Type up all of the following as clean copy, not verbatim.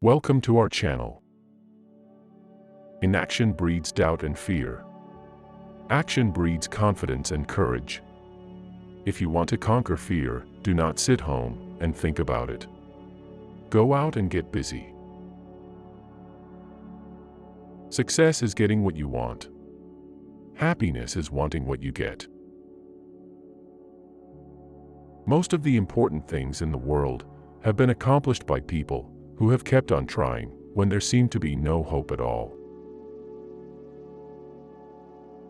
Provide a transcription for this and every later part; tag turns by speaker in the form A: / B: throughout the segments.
A: Welcome to our channel. Inaction breeds doubt and fear. Action breeds confidence and courage. If you want to conquer fear, do not sit home and think about it. Go out and get busy. Success is getting what you want. Happiness is wanting what you get. Most of the important things in the world have been accomplished by people who have kept on trying when there seemed to be no hope at all.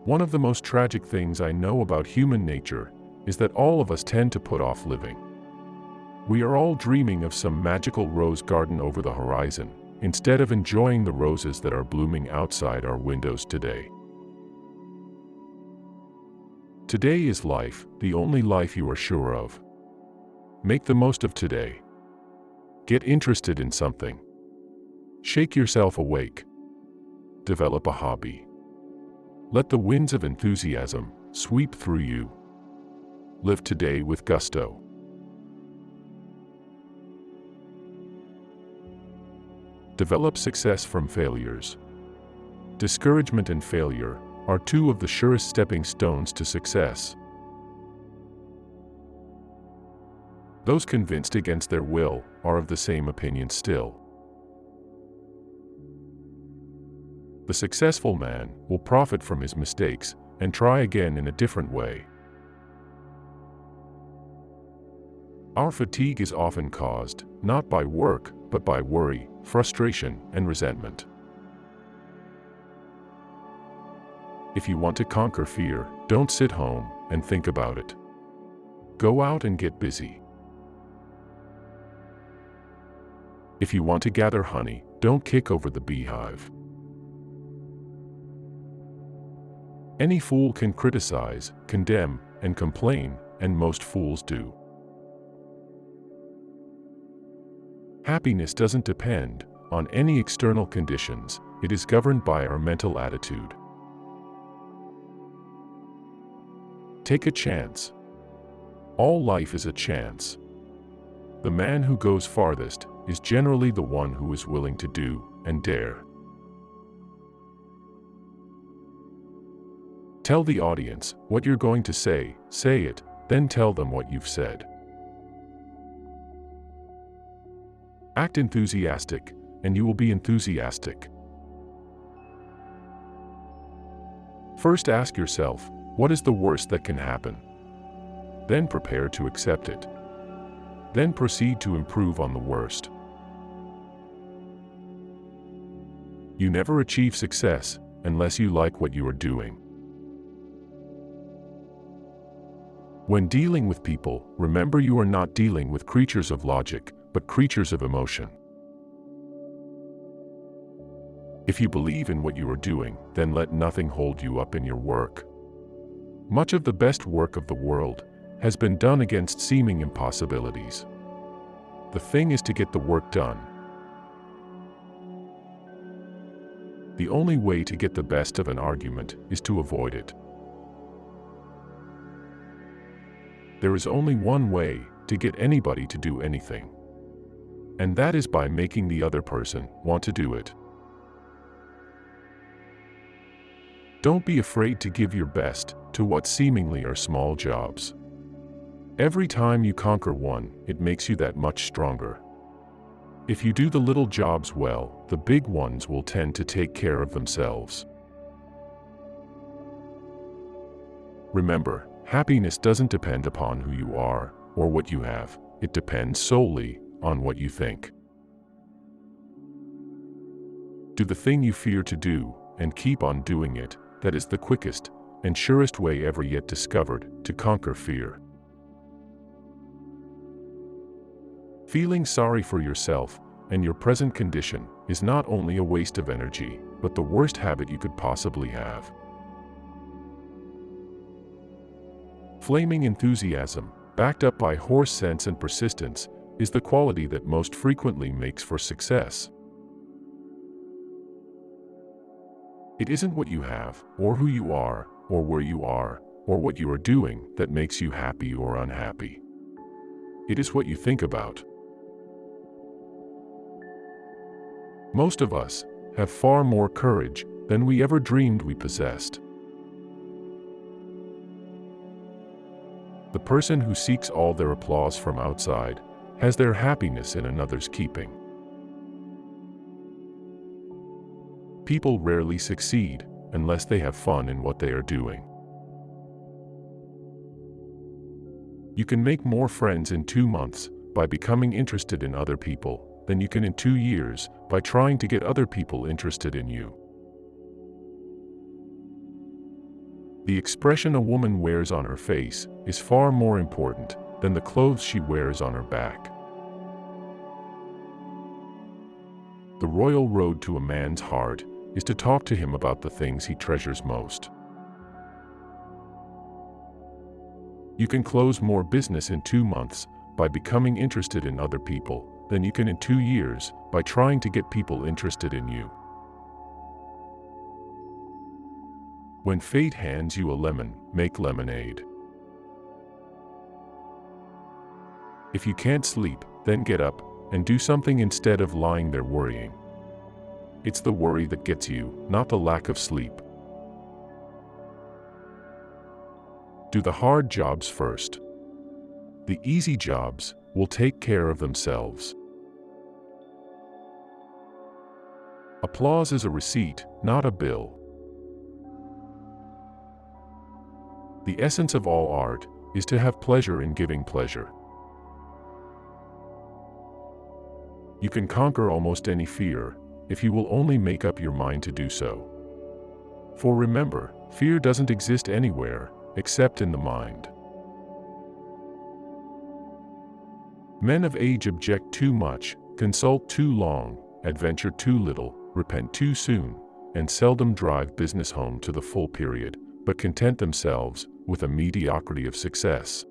A: One of the most tragic things I know about human nature is that all of us tend to put off living. We are all dreaming of some magical rose garden over the horizon, instead of enjoying the roses that are blooming outside our windows today. Today is life, the only life you are sure of. Make the most of today. Get interested in something. Shake yourself awake. Develop a hobby. Let the winds of enthusiasm sweep through you. Live today with gusto. Develop success from failures. Discouragement and failure are two of the surest stepping stones to success. Those convinced against their will are of the same opinion still. The successful man will profit from his mistakes and try again in a different way. Our fatigue is often caused, not by work, but by worry, frustration, and resentment. If you want to conquer fear, don't sit home and think about it. Go out and get busy. If you want to gather honey, don't kick over the beehive. Any fool can criticize, condemn, and complain, and most fools do. Happiness doesn't depend on any external conditions, it is governed by our mental attitude. Take a chance. All life is a chance. The man who goes farthest is generally the one who is willing to do and dare. Tell the audience what you're going to say it, then tell them what you've said. Act enthusiastic, and you will be enthusiastic. First ask yourself, what is the worst that can happen? Then prepare to accept it. Then proceed to improve on the worst. You never achieve success unless you like what you are doing. When dealing with people, remember you are not dealing with creatures of logic, but creatures of emotion. If you believe in what you are doing, then let nothing hold you up in your work. Much of the best work of the world has been done against seeming impossibilities. The thing is to get the work done. The only way to get the best of an argument is to avoid it. There is only one way to get anybody to do anything, and that is by making the other person want to do it. Don't be afraid to give your best to what seemingly are small jobs. Every time you conquer one, it makes you that much stronger. If you do the little jobs well, the big ones will tend to take care of themselves. Remember, happiness doesn't depend upon who you are or what you have. It depends solely on what you think. Do the thing you fear to do and keep on doing it. That is the quickest and surest way ever yet discovered to conquer fear. Feeling sorry for yourself and your present condition is not only a waste of energy, but the worst habit you could possibly have. Flaming enthusiasm, backed up by horse sense and persistence, is the quality that most frequently makes for success. It isn't what you have, or who you are, or where you are, or what you are doing that makes you happy or unhappy. It is what you think about. Most of us have far more courage than we ever dreamed we possessed. The person who seeks all their applause from outside has their happiness in another's keeping. People rarely succeed unless they have fun in what they are doing. You can make more friends in 2 months by becoming interested in other people than you can in 2 years by trying to get other people interested in you. The expression a woman wears on her face is far more important than the clothes she wears on her back. The royal road to a man's heart is to talk to him about the things he treasures most. You can close more business in 2 months by becoming interested in other people than you can in 2 years by trying to get people interested in you. When fate hands you a lemon, make lemonade. If you can't sleep, then get up and do something instead of lying there worrying. It's the worry that gets you, not the lack of sleep. Do the hard jobs first. The easy jobs will take care of themselves. Applause is a receipt, not a bill. The essence of all art is to have pleasure in giving pleasure. You can conquer almost any fear if you will only make up your mind to do so. For remember, fear doesn't exist anywhere except in the mind. Men of age object too much, consult too long, adventure too little, repent too soon, and seldom drive business home to the full period, but content themselves with a mediocrity of success.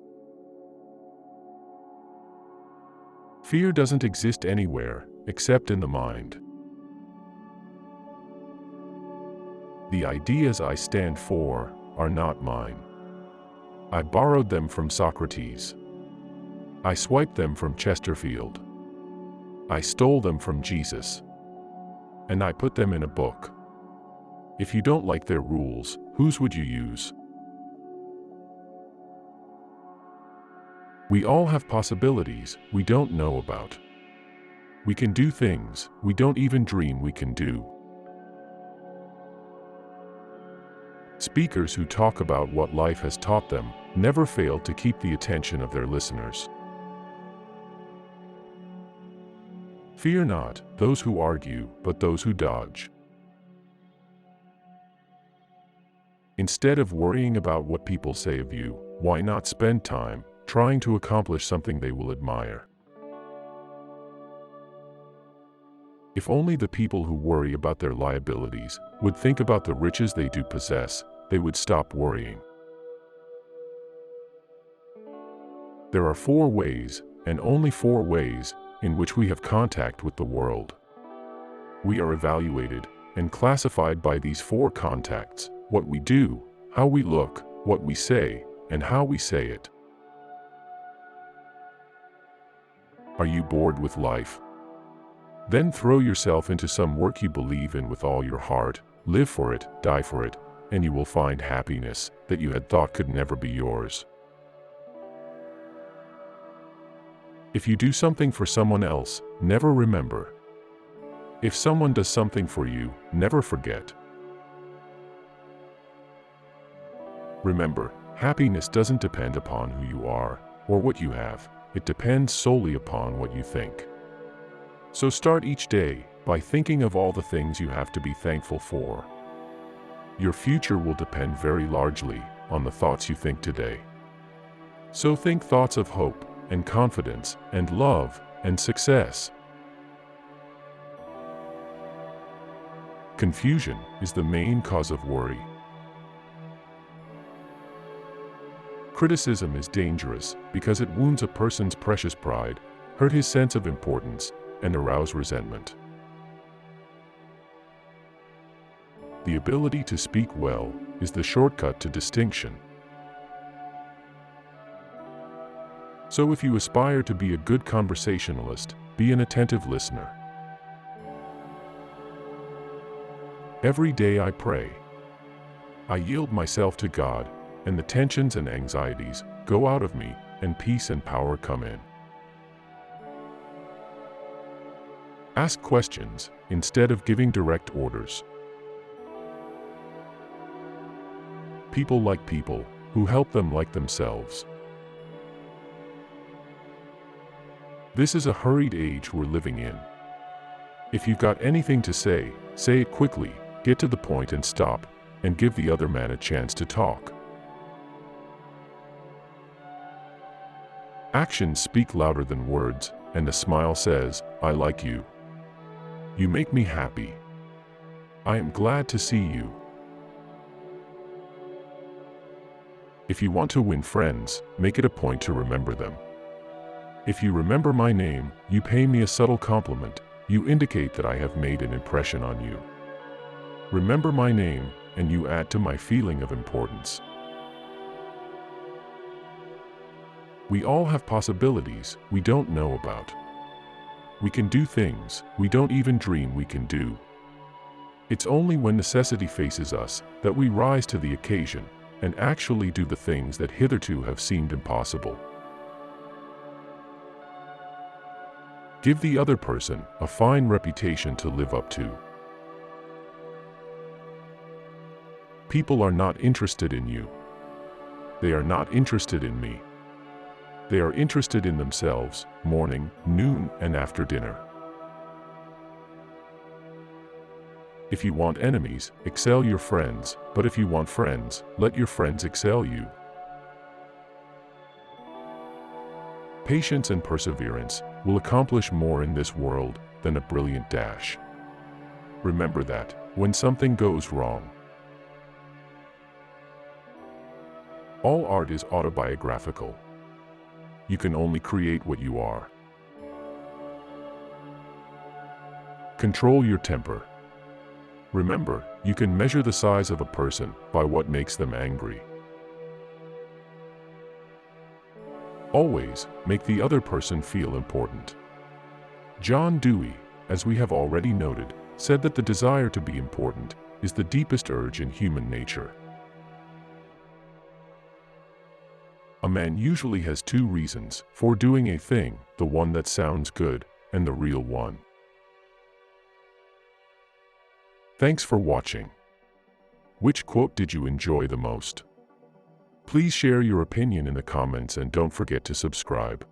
A: Fear doesn't exist anywhere except in the mind. The ideas I stand for are not mine. I borrowed them from Socrates. I swiped them from Chesterfield. I stole them from Jesus. And I put them in a book. If you don't like their rules, whose would you use? We all have possibilities we don't know about. We can do things we don't even dream we can do. Speakers who talk about what life has taught them never fail to keep the attention of their listeners. Fear not those who argue, but those who dodge. Instead of worrying about what people say of you, why not spend time trying to accomplish something they will admire? If only the people who worry about their liabilities would think about the riches they do possess, they would stop worrying. There are 4 ways, and only 4 ways, in which we have contact with the world. We are evaluated and classified by these 4 contacts: what we do, how we look, what we say, and how we say it. Are you bored with life? Then throw yourself into some work you believe in with all your heart, live for it, die for it, and you will find happiness that you had thought could never be yours. If you do something for someone else, never remember. If someone does something for you, never forget. Remember, happiness doesn't depend upon who you are or what you have. It depends solely upon what you think. So start each day by thinking of all the things you have to be thankful for. Your future will depend very largely on the thoughts you think today. So think thoughts of hope and confidence and love and success. Confusion is the main cause of worry. Criticism is dangerous because it wounds a person's precious pride, hurt his sense of importance, and arouse resentment. The ability to speak well is the shortcut to distinction. So if you aspire to be a good conversationalist, be an attentive listener. Every day I pray. I yield myself to God, and the tensions and anxieties go out of me, and peace and power come in. Ask questions instead of giving direct orders. People like people who help them like themselves. This is a hurried age we're living in. If you've got anything to say it quickly, get to the point and stop, and give the other man a chance to talk. Actions speak louder than words, and a smile says, "I like you. You make me happy. I am glad to see you." If you want to win friends, make it a point to remember them. If you remember my name, you pay me a subtle compliment. You indicate that I have made an impression on you. Remember my name, and you add to my feeling of importance. We all have possibilities we don't know about. We can do things we don't even dream we can do. It's only when necessity faces us that we rise to the occasion and actually do the things that hitherto have seemed impossible. Give the other person a fine reputation to live up to. People are not interested in you. They are not interested in me. They are interested in themselves, morning, noon, and after dinner. If you want enemies, excel your friends, but if you want friends, let your friends excel you. Patience and perseverance will accomplish more in this world than a brilliant dash. Remember that when something goes wrong. All art is autobiographical. You can only create what you are. Control your temper. Remember, you can measure the size of a person by what makes them angry. Always make the other person feel important. John Dewey, as we have already noted, said that the desire to be important is the deepest urge in human nature. A man usually has two reasons for doing a thing, the one that sounds good, and the real one. Thanks for watching. Which quote did you enjoy the most? Please share your opinion in the comments and don't forget to subscribe.